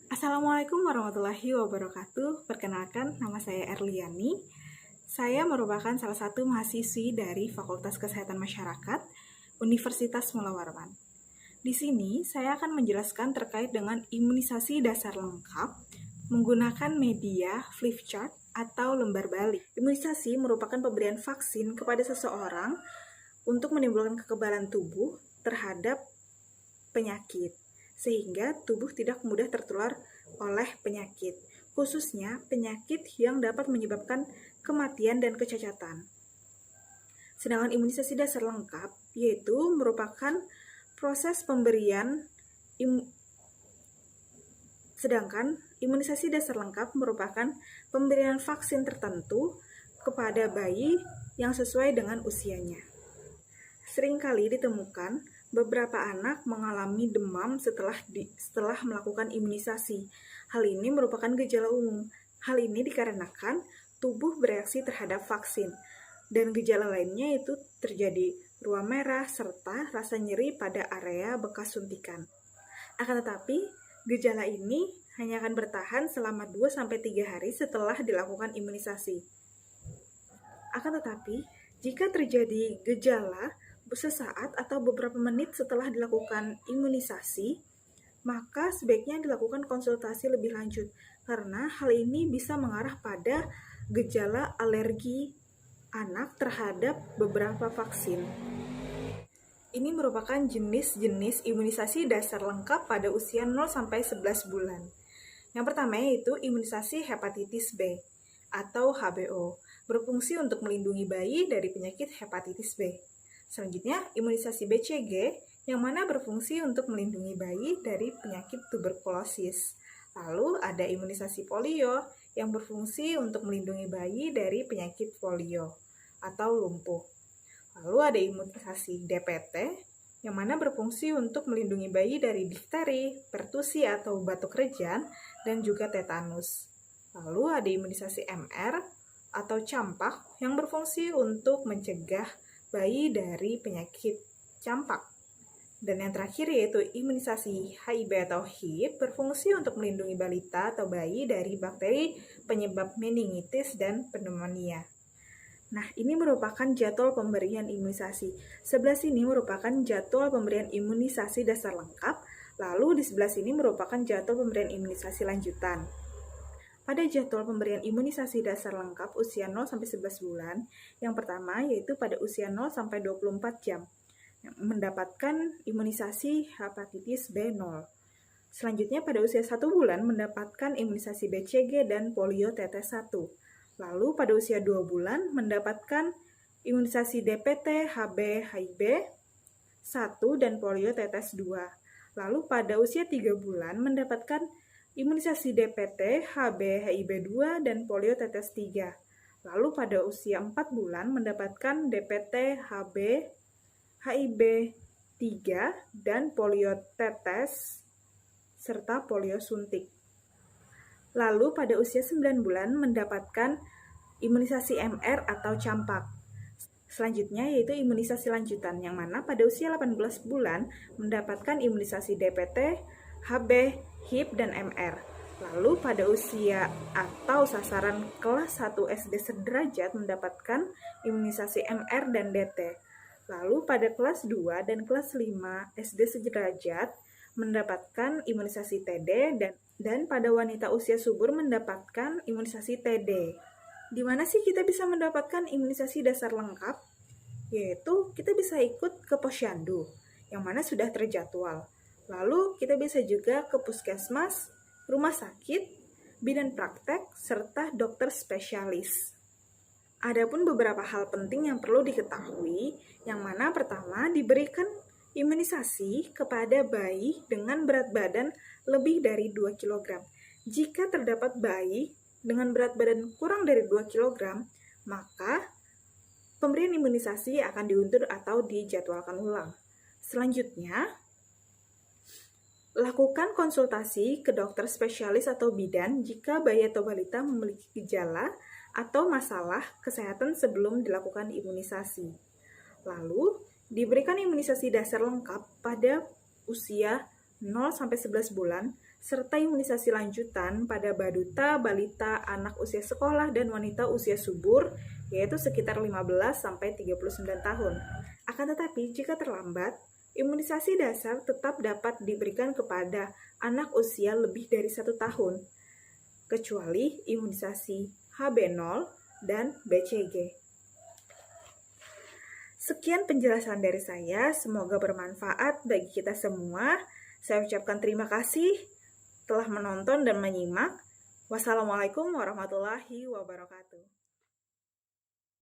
Assalamualaikum warahmatullahi wabarakatuh. Perkenalkan, nama saya Erliani. Saya merupakan salah satu mahasiswi dari Fakultas Kesehatan Masyarakat Universitas Mula Warman. Di sini, saya akan menjelaskan terkait dengan imunisasi dasar lengkap menggunakan media flipchart atau lembar balik. Imunisasi merupakan pemberian vaksin kepada seseorang untuk menimbulkan kekebalan tubuh terhadap penyakit, sehingga tubuh tidak mudah tertular oleh penyakit, khususnya penyakit yang dapat menyebabkan kematian dan kecacatan. Sedangkan imunisasi dasar lengkap yaitu merupakan proses pemberian imunisasi dasar lengkap merupakan pemberian vaksin tertentu kepada bayi yang sesuai dengan usianya. Seringkali ditemukan beberapa anak mengalami demam setelah melakukan imunisasi. Hal ini merupakan gejala umum. Hal ini dikarenakan tubuh bereaksi terhadap vaksin. Dan gejala lainnya itu terjadi ruam merah serta rasa nyeri pada area bekas suntikan. Akan tetapi, gejala ini hanya akan bertahan selama 2-3 hari setelah dilakukan imunisasi. Akan tetapi, jika terjadi gejala sesaat atau beberapa menit setelah dilakukan imunisasi, maka sebaiknya dilakukan konsultasi lebih lanjut, karena hal ini bisa mengarah pada gejala alergi anak terhadap beberapa vaksin. Ini merupakan jenis-jenis imunisasi dasar lengkap pada usia 0-11 bulan. Yang pertama yaitu imunisasi hepatitis B atau HBO, berfungsi untuk melindungi bayi dari penyakit hepatitis B. Selanjutnya, imunisasi BCG yang mana berfungsi untuk melindungi bayi dari penyakit tuberkulosis. Lalu ada imunisasi polio yang berfungsi untuk melindungi bayi dari penyakit polio atau lumpuh. Lalu ada imunisasi DPT yang mana berfungsi untuk melindungi bayi dari difteri, pertusi atau batuk rejan, dan juga tetanus. Lalu ada imunisasi MR atau campak yang berfungsi untuk mencegah bayi dari penyakit campak. Dan yang terakhir yaitu imunisasi HIV atau HIV berfungsi untuk melindungi balita atau bayi dari bakteri penyebab meningitis dan pneumonia. Nah, ini merupakan jadwal pemberian imunisasi. Sebelah sini merupakan jadwal pemberian imunisasi dasar lengkap, lalu di sebelah sini merupakan jadwal pemberian imunisasi lanjutan. Pada jadwal pemberian imunisasi dasar lengkap usia 0-11 bulan, yang pertama yaitu pada usia 0-24 jam, mendapatkan imunisasi hepatitis B0. Selanjutnya pada usia 1 bulan mendapatkan imunisasi BCG dan polio tetes 1. Lalu pada usia 2 bulan mendapatkan imunisasi DPT, HB, HIV 1 dan polio tetes 2. Lalu pada usia 3 bulan mendapatkan imunisasi DPT, HB, HIV2, dan polio tetes 3. Lalu pada usia 4 bulan mendapatkan DPT, HB, HIV3, dan polio tetes, serta polio suntik. Lalu pada usia 9 bulan mendapatkan imunisasi MR atau campak. Selanjutnya yaitu imunisasi lanjutan, yang mana pada usia 18 bulan mendapatkan imunisasi DPT, HB, HIV, dan MR. Lalu pada usia atau sasaran kelas 1 SD sederajat mendapatkan imunisasi MR dan DT. Lalu pada kelas 2 dan kelas 5 SD sederajat mendapatkan imunisasi TD dan pada wanita usia subur mendapatkan imunisasi TD. Di mana sih kita bisa mendapatkan imunisasi dasar lengkap? Yaitu kita bisa ikut ke posyandu, yang mana sudah terjadwal. Lalu kita bisa juga ke puskesmas, rumah sakit, bidan praktek, serta dokter spesialis. Adapun beberapa hal penting yang perlu diketahui, yang mana pertama diberikan imunisasi kepada bayi dengan berat badan lebih dari 2 kg. Jika terdapat bayi dengan berat badan kurang dari 2 kg, maka pemberian imunisasi akan diundur atau dijadwalkan ulang. Selanjutnya, lakukan konsultasi ke dokter spesialis atau bidan jika bayi atau balita memiliki gejala atau masalah kesehatan sebelum dilakukan imunisasi. Lalu, diberikan imunisasi dasar lengkap pada usia 0-11 bulan serta imunisasi lanjutan pada balita, balita, anak usia sekolah, dan wanita usia subur, yaitu sekitar 15-39 tahun. Akan tetapi, jika terlambat, imunisasi dasar tetap dapat diberikan kepada anak usia lebih dari 1 tahun, kecuali imunisasi HB0 dan BCG. Sekian penjelasan dari saya, semoga bermanfaat bagi kita semua. Saya ucapkan terima kasih telah menonton dan menyimak. Wassalamualaikum warahmatullahi wabarakatuh.